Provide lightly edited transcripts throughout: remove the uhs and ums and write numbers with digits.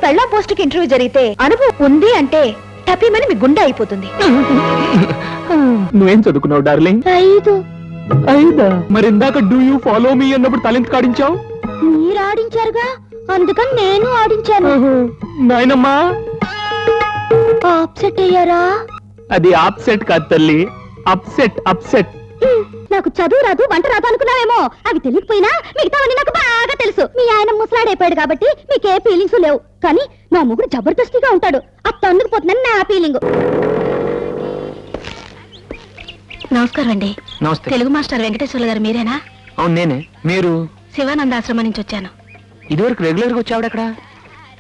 పెళ్ళాం పోస్టుకి ఇంటర్వ్యూ జరిగితే అనుభవం ఉంది అంటే టపీమని మీ గుండె అయిపోతుంది. నువ్వేం చదువుకున్నావు డార్లింగ్? 5. 5? మరి ఇందాక డూ యూ ఫాలో మీ అన్నప్పుడు తలెంత కాడించావు? మీరు ఆడించారుగా, అందుకని నేను ఆడించాను. నాయనమ్మా, అప్సెట్ అయ్యారా? అది ఆప్సెట్ కాదు తల్లి, అప్సెట్ అప్సెట్. నాకు చదువు రాదు వంట రాదు అనుకున్నావేమో. అవి తెలియకపోయినా మిగతావన్నీ నాకు బాగా తెలుసు. మీ ఆయన ముసలాడైపోయాడు కాబట్టి మీకే ఫీలింగ్స్ లేవు, కానీ నా ముగ్గురు జబర్దస్తిగా ఉంటాడు. అది తన్నుకుపోతుందని నా ఫీలింగ్. నమస్కారం అండి. నమస్తే. తెలుగు మాస్టర్ వెంకటేశ్వర్లు గారు మీరేనా? అవును నేనే. మీరు? శివానంద ఆశ్రమం నుంచి వచ్చాను. ఇదివరకు రెగ్యులర్ గా వచ్చావిడ అక్కడ?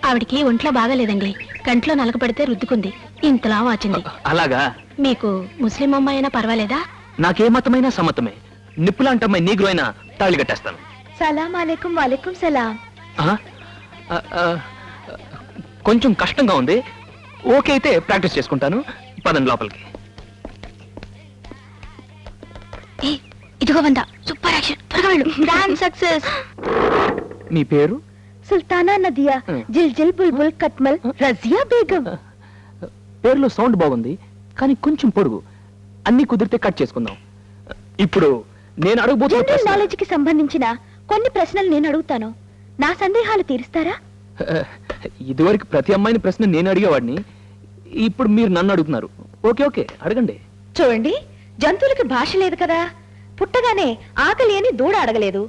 ఆవిడికి ఒంట్లో బాగాలేదండి, కంట్లో నలక పడితే రుద్దుకుంది, ఇంతలా వాచింది. అలాగా? మీకు ముస్లిం అమ్మాయి అయినా పర్వాలేదా? నాకే మతమైనా సమ్మతమే. నిప్పులాంటి అమ్మాయి నీగ్రో అయినా తాళి కట్టేస్తాను. సలాం అలైకుం. వాలేకుం సలాం. కొంచెం కష్టంగా ఉంది. ఓకే అయితే ప్రాక్టీస్ చేసుకుంటాను. పదండి లోపలికి. ఇదిగో వంద. సూపర్ యాక్షన్, త్వరగా వెళ్ళు. Dance success. మీ పేరు? సుల్తానా నదియా, జిల్ జిల్ బుల్బుల్ కట్మల్ రజియా బేగం. పేరులో సౌండ్ బాగుంది, కానీ కొంచెం పొడుగు. అన్ని కుదిరితే కట్ చేసుకుందాం. ఇప్పుడు నేను అడగబోతున్న జనరల్ నాలెడ్జ్ కి సంబంధించిన కొన్ని ప్రశ్నలు నేను అడుగుతాను, నా సందేహాలు తీరుస్తారా? ఇదివరకు ప్రతి అమ్మాయిని ప్రశ్న నేను అడిగేవాడిని, ఇప్పుడు మీరు నన్ను అడుగుతున్నారు. ఓకే ఓకే, అడగండి. చూడండి, జంతువులకి భాష లేదు కదా. పుట్టగానే ఆకలి అని దూడ అడగలేదు,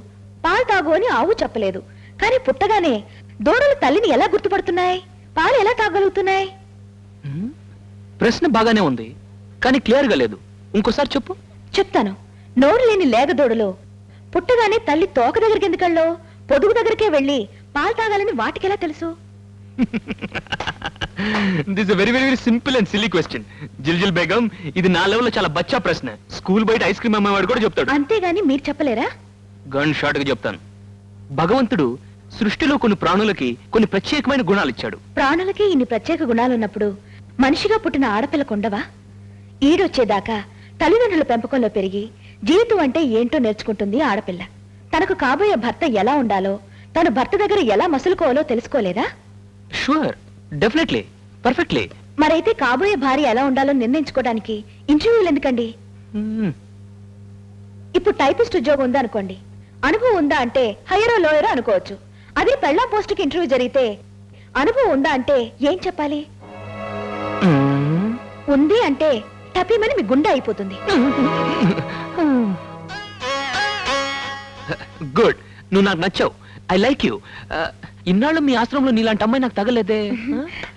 పాలు తాగు అని ఆవు చెప్పలేదు. కానీ పుట్టగానే దూడలు తల్లిని ఎలా గుర్తుపడుతున్నాయి, పాలు ఎలా తాగలుగుతున్నాయి? ప్రశ్న బాగానే ఉంది, కానీ క్లియర్ గా లేదు. ఇంకోసారి చెప్పు. చెప్తాను. నోరు లేని లేగదోడలు పుట్టగానే తల్లి తోక దగ్గరికి ఎందుకెళ్ళో పొదుగు దగ్గరికే వెళ్ళి పాలు తాగాలని వాటికెలా తెలుసు? This very very simple and silly question. Jiljil Begum, ఇది నా లెవెల్లో చాలా బచ్చా ప్రశ్న. స్కూల్ బయట ఐస్ క్రీమ్ అమ్మేవాడు కూడా చెప్తాడు. అంతేగాని మీరు చెప్పలేరా? గన్ షాట్ గా చెప్తాను. భగవంతుడు సృష్టిలో కొన్ని ప్రాణులకి కొన్ని ప్రత్యేకమైన గుణాలు ఇచ్చాడు. ప్రాణులకి ఇన్ని ప్రత్యేక గుణాలున్నప్పుడు మనిషిగా పుట్టిన ఆడపిల్లకుండవా? ఈడొచ్చేదాకా తల్లిదండ్రుల పెంపకంలో పెరిగి జీవితం అంటే ఏంటో నేర్చుకుంటుంది ఆడపిల్ల. తనకు కాబోయే భర్త ఎలా ఉండాలో, తను భర్త దగ్గర ఎలా మసులుకోవాలో తెలుసుకోలేదా? Sure, definitely, perfectly. మరైతే కాబోయే భార్య ఎలా ఉండాలో నిర్ణయించుకోవడానికి ఇంటర్వ్యూలు ఎందుకండి? ఇప్పుడు టైపిస్ట్ ఉద్యోగం ఉందా అనుకోండి, అనుభవం ఉందా అంటే హైయరో లోయరో అనుకోవచ్చు. అదే పెళ్ళాం పోస్టుకి ఇంటర్వ్యూ జరిగితే అనుభవం ఉందా అంటే ఏం చెప్పాలి? ఉంది అంటే టపీమని మీ గుండె అయిపోతుంది. గుడ్, నువ్వు నాకు నచ్చావు. I like you. ఇన్నాళ్ళు మీ ఆశ్రమంలో నీలాంటి అమ్మాయి నాకు తగలేదే.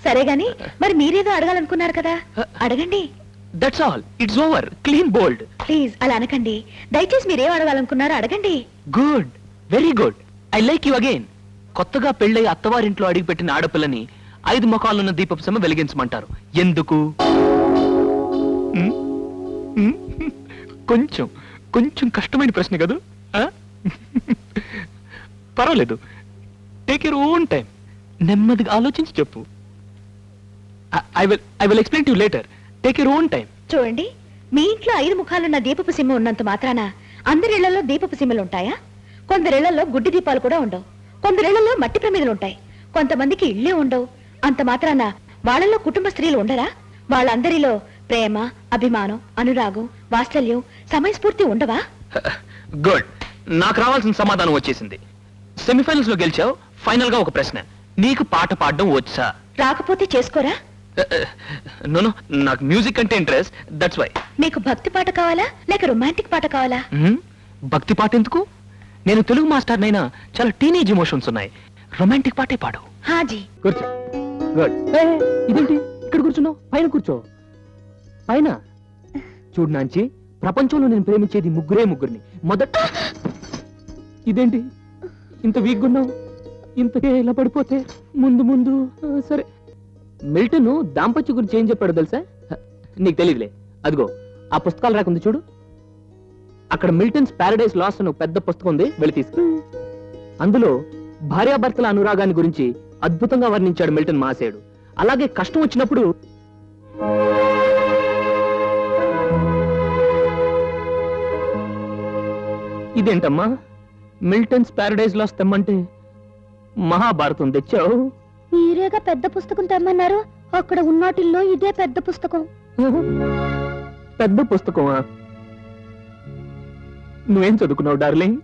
సరే గాని మరి మీరేదో అడగాలనుకున్నారు కదా, అడగండి. That's all, it's over. Clean bold. Please అలా అనకండి. దయచేసి మీరేం అడగాలనుకున్నారో అడగండి. Good, very good. I like you again. కొత్తగా పెళ్ళై అత్తవారింట్లో అడిగిపెట్టిన ఆడపిల్లని 5 ముఖాలున్న దీపపు సమ వెలిగించమంటారు. ఎందుకు? కొంచెం కొంచెం కష్టమైన ప్రశ్న కదా. పర్వాలేదు, టేక్ యూర్ ఓన్ టైం. నెమ్మదిగా ఆలోచించి చెప్పు. I will explain to you later. Take your own time. చూడండి, మీ ఇంట్లో 5 ముఖాలున్న దీపపు సిమ్మ ఉన్నంత మాత్రాన అందరిళ్లలో దీపపు సిమ్మలు ఉంటాయా? కొందరిళ్లలో గుడ్డి దీపాలు కూడా ఉండవు. కొందరిళ్లలో మట్టి ప్రమిదలు ఉంటాయి. కొంతమందికి ఇళ్లే ఉండవు. అంత మాత్రాన వాళ్ళలో కుటుంబ స్త్రీలు ఉండరా? వాళ్ళందరిలో ప్రేమ, అభిమానం, అనురాగం, వాత్సల్యం, సమయస్ఫూర్తి ఉండవా? గుడ్, నాకు రావాల్సిన సమాధానం వచ్చేసింది. సెమీఫైనల్స్ లో గెలిచావు. ఫైనల్ గా ఒక ప్రశ్న, నీకు పాట పాడడం వచ్చా? రాకపోతే చేసుకోరా? నో, నాకు మ్యూజిక్ అంటే ఇంట్రెస్ట్, దట్స్ వై. మీకు భక్తి పాట కావాలా లేక రొమాంటిక్ పాట కావాలా? భక్తి పాట ఎందుకు? నేను తెలుగు మాస్టర్ నైనా చాలా టీనేజ్ ఎమోషన్స్ ఉన్నాయి. రొమాంటిక్ పాటే పాడు. హాజీ. కూర్చో. గుడ్. ఇదేంటి ఇక్కడ కూర్చున్నావు? పైన కూర్చో. పైన చూడు నాంచి, ప్రపంచంలో నేను ప్రేమించేది ముగ్గురిని. మొదట ఇదేంటి ఇంత వీక్ ఉన్నావు? ఇంతకే ఇలా పడిపోతే ముందు ముందు సరే. మిల్టన్ దాంపత్య గురించి ఏం చెప్పాడో తెలుసా? నీకు తెలియదులే. అదిగో ఆ పుస్తకాలు రాకుంది చూడు, అక్కడ మిల్టన్స్ ప్యారడైజ్ లాస్ట్ అని ఒక పెద్ద పుస్తకం ఉంది, వెళ్ళి తీసుకు. అందులో భార్యాభర్తల అనురాగాన్ని గురించి అద్భుతంగా వర్ణించాడు మిల్టన్ మహాశయుడు. అలాగే కష్టం వచ్చినప్పుడు ఇదేంటమ్మా, మిల్టన్స్ ప్యారడైజ్ లాస్ట్ తెమ్మంటే మహాభారతం తెచ్చావు? మీరేగా పెద్ద పుస్తకం తెమ్మన్నారు, అక్కడ ఉన్నాటిల్లో ఇదే పెద్ద పుస్తకం. పెద్ద పుస్తకమా? నువ్వేం చదువుకున్నావు డార్లింగ్?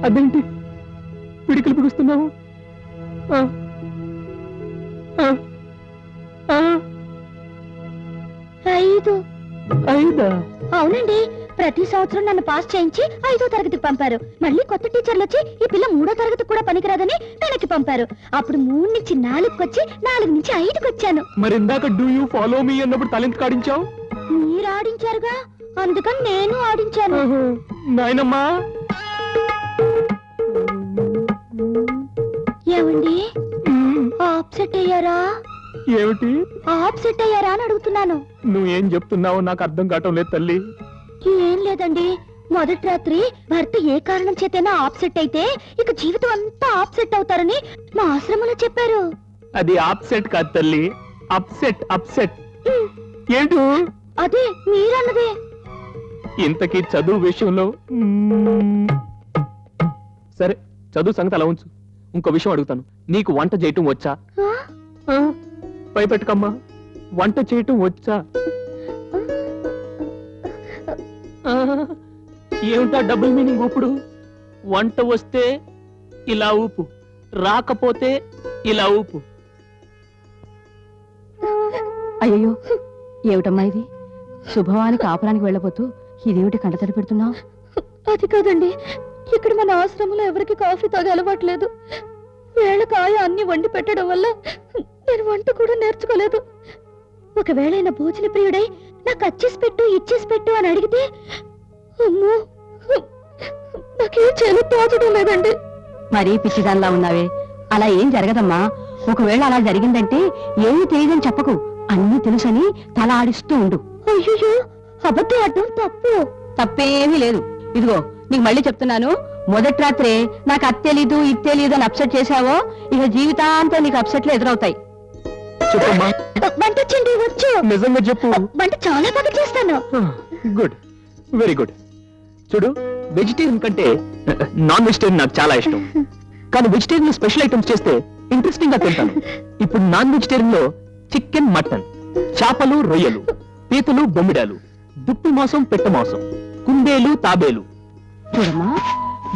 అదేంటి పిడికిలు పిడుస్తున్నావు? 5. 5? అవునండి, ప్రతి సంవత్సరం నన్ను పాస్ చేయించి 5వ తరగతికి పంపారు. మళ్ళీ కొత్త టీచర్లు వచ్చి ఈ పిల్ల 3వ తరగతికి కూడా పనికిరాదని వెనక్కి పంపారు. అప్పుడు 3 నుంచి 4కి వచ్చి 4 నుంచి 5కి వచ్చాను. మరి ఇందాక డూ యూ ఫాలో మీ అన్నప్పుడు తలెంత కాడించావు? మీరు ఆడించారుగా, అందుకని నేను ఆడించాను. నాయనమ్మా, ఏమండి, ఆప్సెట్ అయ్యారా? ఏమిటి ఆప్సెట్ అయ్యారా అని అడుగుతున్నాను. నువ్వేం చెప్తున్నావో నాకు అర్థం కావటం లేదు తల్లి. ఏం లేదండి, మొదటి రాత్రి భర్త ఏ కారణం చేతైనా ఆప్సెట్ అయితే ఇక జీవితం అంతా ఆప్సెట్ అవుతారని మా ఆశ్రమంలో చెప్పారు. అది ఆప్సెట్ కాదు తల్లి, అప్సెట్. అప్సెట్ ఏంటి? అదే మీరన్నదే. ఇంతకీ చదువు విషయంలో సరే, చదువు సంగతి అలా ఉంచు. ఇంకో విషయం అడుగుతాను, నీకు వంట చేయటం వచ్చా? భయపెట్టకమ్మా, వంట చేయటం వచ్చా? ఏమిటా డబుల్ మీనింగ్ ఊపుడు? వంట వస్తే ఇలా ఊపు, రాకపోతే ఇలా ఊపు. అయ్యో, ఏమిటమ్మా ఇది? శుభవానికి ఆపరానికి వెళ్ళబోతూ ఇదేమిటి కంటతడి పెడుతున్నావు? అది కాదండి, ఇక్కడ మన ఆశ్రమంలో ఎవరికి కాఫీ తాగే అలవాట్లేదు. వేళకాయ అన్ని వండి పెట్టడం వల్ల నేను వంట కూడా నేర్చుకోలేదు. ఒకవేళ ఆయన భోజన ప్రియుడై నాకు అచ్చేసి పెట్టు ఇచ్చేసి పెట్టు అని అడిగితే అమ్మో, నాకేం చేయాలో తోచడం లేదండి. మరీ పిచ్చిదానిలా ఉన్నావే, అలా ఏం జరగదమ్మా. ఒకవేళ అలా జరిగిందంటే ఏమీ తెలియదని చెప్పకు, అన్నీ తెలుసని తల ఆడిస్తూ ఉండు. అయ్యో, అబద్ధం ఆడడం తప్పు. తప్పేమీ లేదు. ఇదిగో నీకు మళ్ళీ చెప్తున్నాను, మొదటి రాత్రే నాకు అది తెలీదు ఇది తెలీదు అని అప్సెట్ చేశావో ఇక జీవితాంతం నీకు అప్సెట్లు ఎదురవుతాయి. చెప్పమ్మా. వంట వచ్చండి, వచ్చు. నిజంగా చెప్పు. వంట చాలా బాగా చేస్తాను. Good, very good. చూడు, వెజిటేరియన్ కంటే నాన్ వెజిటేరియన్ నాకు చాలా ఇష్టం. కానీ వెజిటేరియన్ స్పెషల్ ఐటమ్స్ చేస్తే ఇంట్రెస్టింగ్ గా తింటాను. ఇప్పుడు నాన్ వెజిటేరియన్ లో చికెన్, మటన్, చేపలు, రొయ్యలు, పీతలు, బొమ్మిడాలు, దుప్పి మాంసం, పెట్ట మాంసం, కుందేలు, తాబేలు. చూడమ్మా,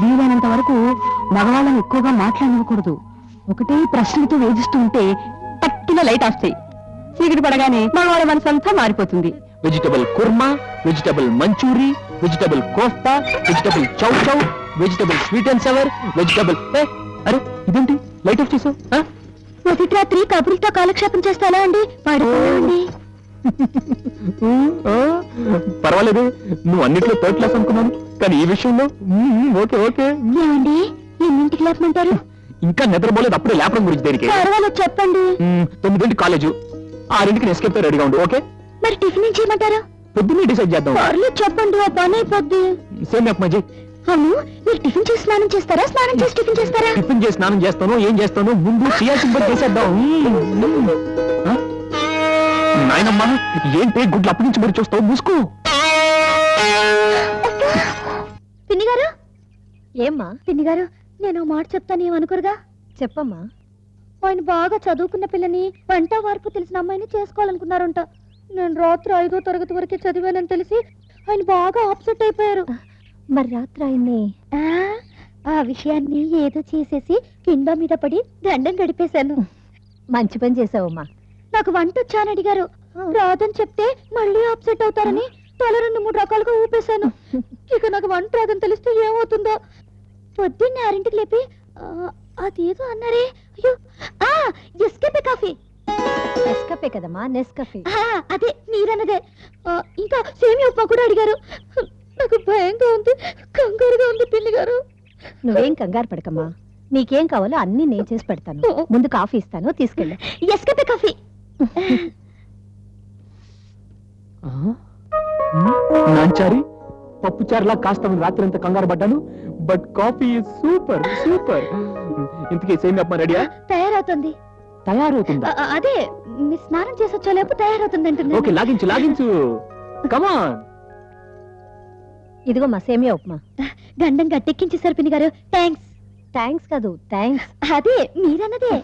వీలైనంత వరకు మగవాళ్ళని ఎక్కువగా మాట్లాడకూడదు. ఒకటే ప్రశ్నలతో వేధిస్తూ ఉంటే పట్టిన లైట్ ఆఫ్ చేయి. చీకటి పడగానే మగవాళ్ళ మనసంతా మారిపోతుంది. Vegetable korma, vegetable manchurian, vegetable kofta, vegetable chow chow, vegetable sweet and sour, vegetable. అరే ఇదేంటి లైట్ ఆఫ్ చేసావు? మొదటి రాత్రి కబుర్లతో కాలక్షేపం చేస్తాలా అండి? పడుకోండి. పర్వాలేదు, నువ్వు అన్నిట్లో థర్డ్ క్లాస్ అనుకున్నాను, కానీ ఈ విషయంలో ఓకే ఓకే. ఏమండి, ఎన్నింటికి లేపమంటారు? ఇంకా నిద్రపోలేదు, అప్పుడే లేపడం గురించి దేనికి? పర్వాలేదు, చెప్పండి. 9 కాలేజు, 6కి ఎస్కేప్ రెడీగా ఉండు. ఓకే, మరి టిఫిన్ ఏం చేయమంటారు? పొద్దున్నే డిసైడ్ చేద్దాం. పర్లేదు, చెప్పండి, ఆ పని అయిపోద్ది. సేమ్ అప్మాజీ. అవును, మీరు టిఫిన్ చేసి స్నానం చేస్తారా, స్నానం చేసి టిఫిన్ చేస్తారా? టిఫిన్ చేసి స్నానం చేస్తాను, ఏం చేస్తాను ముందు చేయాల్సింది చేసేద్దాం. నాయనమ్మా, ఏంటి గుడ్లు అప్పగించి మరి చూస్తావు? మూసుకో. పిన్ని గారు. ఏమ్మా? పిన్ని గారు, నేను ఓ మాట చెప్తాను, ఏమనుకోరుగా? చెప్పమ్మా. ఆయన బాగా చదువుకున్న పిల్లని, వంట వార్పు తెలిసిన అమ్మాయిని చేసుకోవాలనుకున్నారంట. నేను రాత్రి 5వ తరగతి వరకే చదివానని తెలిసి ఆయన బాగా ఆప్సెట్ అయిపోయారు. మరి రాత్రి ఆయన్ని ఆ విషయాన్ని ఏదో చేసేసి కింద మీద పడి దండం గడిపేశాను. మంచి పని చేసావమ్మా. నాకు వంట వచ్చాని అడిగారు, రాదని చెప్తే మళ్ళీ ఆప్సెట్ అవుతారని తల 2-3 రకాలుగా ఊపేశాను. ఇక నాకు వంట రాదని తెలిస్తే ఏమవుతుందో. పొద్దున్నే 6ంటికి లేపి అదేదో అన్నారే, అయ్యో, ఎస్కేపే కాఫీ. నెస్కఫే కదమ్మా, నెస్కఫే. అదే మీరన్నదే. ఇంకా సేమియా ఉప్మా కూడా అడిగారు. నాకు భయంగా ఉంది, కంగారుగా ఉంది పిన్ని గారు. నువ్వేం కంగారు పడకమ్మా, నీకేం కావాలో అన్ని నేను చేసి పెడతాను. ముందు కాఫీ ఇస్తాను, తీసుకెళ్ళు. ఎస్కేపే కాఫీ. నాంచారి, పప్పు చారులా కాస్త రాత్రి అంతా కంగారు పడ్డాను, బట్ కాఫీ సూపర్ సూపర్. ఇంతకీ సేమియా ఉప్మా రెడీయా? తయారవుతుంది. తయారవుతుందా? అదే మీ స్నానం చేసి వచ్చేలోపు తయారవుతుంది అంటున్నా. ఓకే, లాగించు లాగించు, కమాన్. ఇదిగో మా సేమియా ఉప్మా. గండం గట్టెక్కించేశారు పిన్ని గారు, థ్యాంక్స్. థ్యాంక్స్ కాదు థ్యాంక్స్. అదే మీరన్నదే.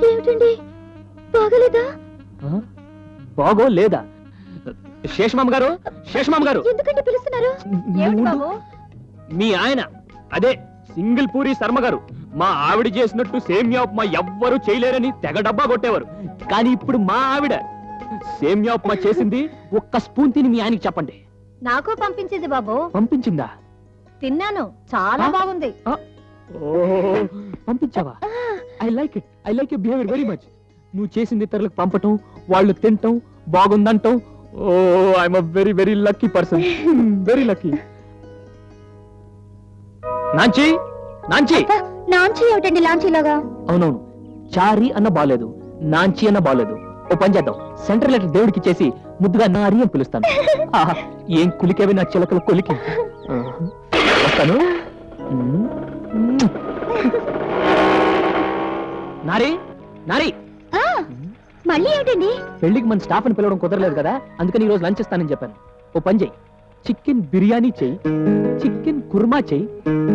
ఏమిటండి బాగలేదా? బాగో లేదా? శేషమామ గారు, శేషమామ గారు, ఎందుకంటే పిలుస్తున్నారు? మీ ఆయన అదే సింగిల్ పూరి శర్మ గారు మా ఆవిడ చేసినట్టు సేమ్యా ఉప్మా ఎవ్వరూ చేయలేరని తెగ డబ్బా కొట్టేవారు. కానీ ఇప్పుడు మా ఆవిడ సేమ్యా ఉప్మా చేసింది. ఒక్క స్పూన్ తిని మీ ఆయనకి చెప్పండి. నాకు పంపించింది బాబు. పంపించిందా? తిన్నాను, చాలా బాగుంది. ఓహో, పంపించావా? I like you behaviour very much. నువ్వు చేసింది ఇతరులకు పంపటం, వాళ్ళు తింటం, బాగుందంటాం. Oh I'm a very very lucky person, very lucky. నాంచి, నాంచి. నాంచి ఏమిటండి లాంచీలాగా? అవునవును, చారి అన్న బాలేదు, నాంచి అన్న బాలేదు. ఓ పని చేద్దాం, సెంట్రల్ లెటర్ దేవుడికి ఇచ్చేసి ముద్దుగా నారి అని పిలుస్తాను. ఆహా, ఏం కులికేవి నా చిలకల కొలికి. వస్తాను. నారి, నారి. మళ్ళీ ఏమిటండి? పెళ్లికి మన స్టాఫ్ ని పిలవడం కుదరలేదు కదా, అందుకని ఈ రోజు లంచ్ ఇస్తానని చెప్పాను. ఓ పని చెయ్యి, చికెన్ బిర్యానీ చెయ్యి, చికెన్ కుర్మా చెయ్యి,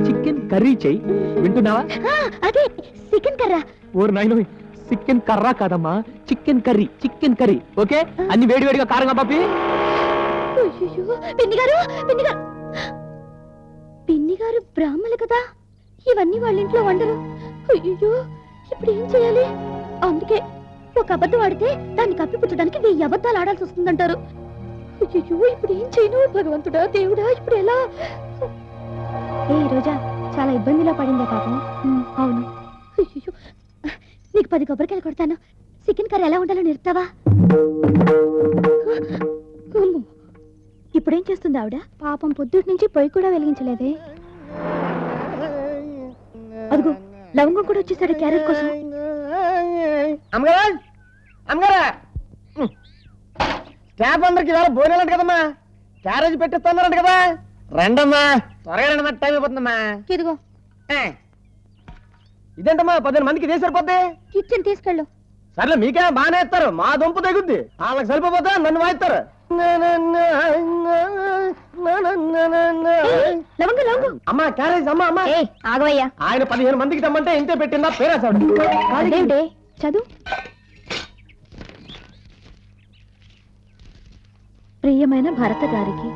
చికెన్ కర్రీ చెయ్యి. వింటున్నావా? అదే చికెన్ కర్రా. ఓరు నాయనో, చికెన్ కర్రా కాదమ్మా, chicken curry, chicken curry. Okay, అన్ని వేడివేడిగా కారంగా పాపి. పిన్ని గారు, పిన్ని గారు, పిన్ని గారు బ్రాహ్మలు కదా, ఇవన్నీ వాళ్ళ ఇంట్లో వండరు. అయ్యో, ఇప్పుడు ఏం చేయాలి? అందుకే ఒక అబద్ధం ఆడితే దాన్ని కప్పిపుచ్చడానికి 1000 అబద్ధాలు ఆడాల్సి వస్తుందంటారు. అయ్యో, ఇప్పుడు ఏం చేయను? భగవంతుడా, దేవుడా, ఇప్పుడు ఎలా? ఏ రోజా చాలా ఇబ్బందిలో పడిందే పాపం. అవును. అయ్యో, నీకు 10 కొబ్బరికాయలు కొడతాను. చికెన్ కర్రీ ఎలా ఉండాలో నేర్పుతావా? ఇప్పుడేం చేస్తుంది ఆవిడ? పాపం పొద్దుటి నుంచి పొయ్యి కూడా వెలిగించలేదే. అదిగో లవంగం కూడా వచ్చేసాడు క్యారెట్ కోసం. అమ్మగారా, అమ్మగారా, స్టాఫ్ అందరికి ఇవాళ భోజనాలంట కదమ్మా, క్యారేజ్ పెట్టిస్తున్నారంట కదా. రండమ్మా, త్వరగా రండి, టైం అయిపోతుందమ్మా. ఇదిగో ఇదేంటమ్మా 15 మందికి ఇదే సరిపోద్ది. కిచెన్ తీసుకెళ్ళు. సర్లే, మీకే బాగానే ఇస్తారు, మా దుంపు తెగుద్ది. వాళ్ళకి సరిపోతే నన్ను వాయిస్తారు. లవంగం లవంగం. అమ్మా క్యారేజ్, అమ్మా అమ్మా. ఆగవయ్యా. ఆయన 15 మందికి తెమ్మంటే ఇంతే పెట్టిందా పేరేసాడు. అదేంటే చదువు. ప్రియమైన భరత గారికి,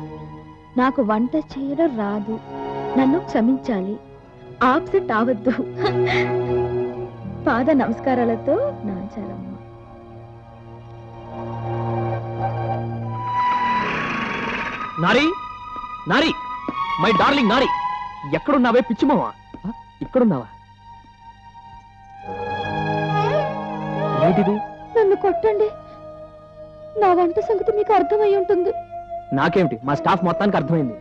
నాకు వంట చేయడం రాదు, నన్ను క్షమించాలి, ఆబ్సెంట్ అవద్దు. పాద నమస్కారాలతో నాంచారమ్మ. నారి, నారి, మై డార్లింగ్ నారి, ఎక్కడున్నావే పిచ్చిమావా? ఇక్కడున్నావా? ఏంటిది? నన్ను కొట్టండి, నా వంట సంగతి మీకు అర్థమై ఉంటుంది. నాకేమిటి, మా స్టాఫ్ మొత్తానికి అర్థమైంది.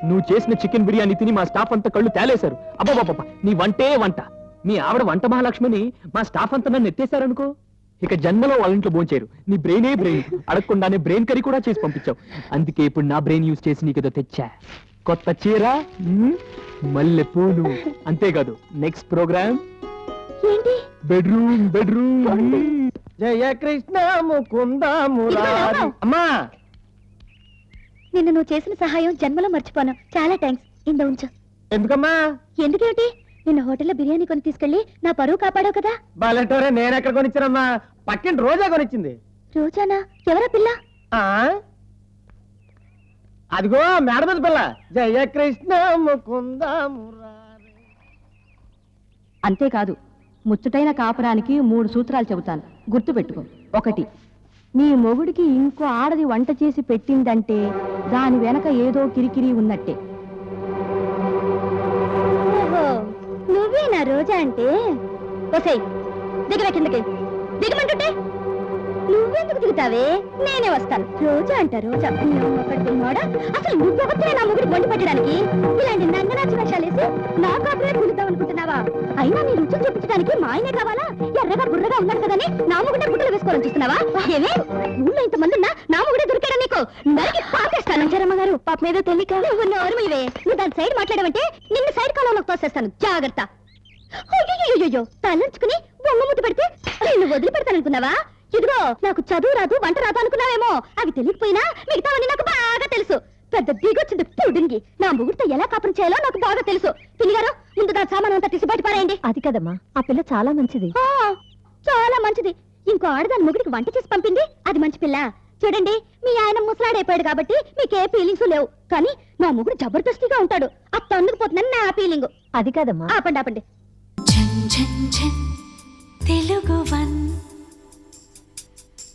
నువ్వు చేసిన చికెన్ బిర్యానీ తిని మా స్టాఫ్ అంతా కళ్ళు తేలేశారు. అబ్బాబాబా, నీ వంటే వంట. మీ ఆవిడ వంట మహాలక్ష్మిని మా స్టాఫ్ అంతా నన్ను ఎత్తేశారనుకో, ఇక జన్మలో వాళ్ళ ఇంట్లో భోంచేరు. నీ బ్రెయినే బ్రెయిన్, అడగకుండానే బ్రెయిన్ కర్రీ కూడా చేసి పంపించావు. అందుకే ఇప్పుడు నా బ్రెయిన్ యూజ్ చేసి నీకేదో తెచ్చా. కొత్త చీర, మల్లె పూలు. అంతేకాదు, నెక్స్ట్ ప్రోగ్రామ్ ఏంటి? Bedroom, bedroom. జయ కృష్ణ ముకుంద మురారి. అమ్మా, నిన్న నువ్వు చేసిన సహాయం జన్మలో మర్చిపోను. చాలా థ్యాంక్స్. ఇంద ఉంచు. ఎందుకమ్మా? ఎందుకేమిటి? నిన్న హోటల్లో బిర్యానీ కొని తీసుకెళ్లి నా పరువు కాపాడావు కదా. బాలెటోరే, నేను ఎక్కడ కొనిచ్చానమ్మా? పక్కింటి రోజా కొనిచ్చింది. రోజానా? ఎవరా పిల్ల? ఆ అదిగో మేడ మీద పిల్ల. జయ కృష్ణ ముకుంద మురారి. అంతేకాదు, ముచ్చటైన కాపురానికి 3 సూత్రాలు చెబుతాను, గుర్తుపెట్టుకో. 1, నీ మొగుడికి ఇంకో ఆడది వంట చేసి పెట్టిందంటే దాని వెనక ఏదో కిరికిరి ఉన్నట్టే. నువ్వేనా రోజా అంటే? ఒసేయ్, దిగవే కిందకి. దిగమంటుంటే నువ్వెందుకు దిగుతావే? నేనే వస్తాను. రోజా అంట రోజా. అసలు నువ్వెవరితో నా ముగ్గురికి వండి పెట్టడానికి ఇలాంటి నంగనాచి వేషాలేసి నా కాపురే కులుద్దాం అనుకుంటున్నావా? అయినా నీ రుచులు చూపించడానికి మా ఆయనే కావాలా? ఎర్రగా బుర్రగా ఉన్నాడు కదని నా ముగ్గుడే గుడ్డలు వేసుకోవాలని చూస్తున్నావా? ఏమే, ఊళ్ళో ఇంతమంది ఉన్నా నా ముగ్గుడే దొరికాడా నీకు? నరికి పాకేస్తాను. చరమ్మ గారు, పాప మీద తెలియక నువ్వు నోరుమివే. నువ్వు దాని సైడ్ మాట్లాడమంటే నిన్ను సైడ్ కాలంలోకి తోసేస్తాను. జాగ్రత్త. అయ్యో, తలంచుకుని బొమ్మ ముద్దు పెడితే నిన్ను వదిలిపెడతాననుకున్నావా? ఇదిగో నాకు చదువు రాదు వంట రాదు అనుకున్నావేమో, అవి తెలియకపోయినా మిగతావన్నీ నాకు బాగా తెలుసు. పెద్ద దిగొచ్చింది పుడింగి, నా ముగ్గురితో ఎలా కాపురం చేయాలో నాకు బాగా తెలుసు. పిల్లిగారు ముందు దాని సామాన్ అంతా తీసి బయట పారేయండి. అది కదమ్మా, ఆ పిల్ల చాలా మంచిది. చాలా మంచిది. ఇంకో ఆడదాని ముగ్గురికి వంట చేసి పంపింది, అది మంచి పిల్ల. చూడండి, మీ ఆయన ముసలాడైపోయాడు కాబట్టి మీకే ఫీలింగ్స్ లేవు, కానీ నా ముగ్గురు జబర్దస్తిగా ఉంటాడు. అత్త అందుకుపోతుందని నా ఫీలింగ్. అది కాదమ్మా. ఆపండి ఆపండి. తెలుగు వన్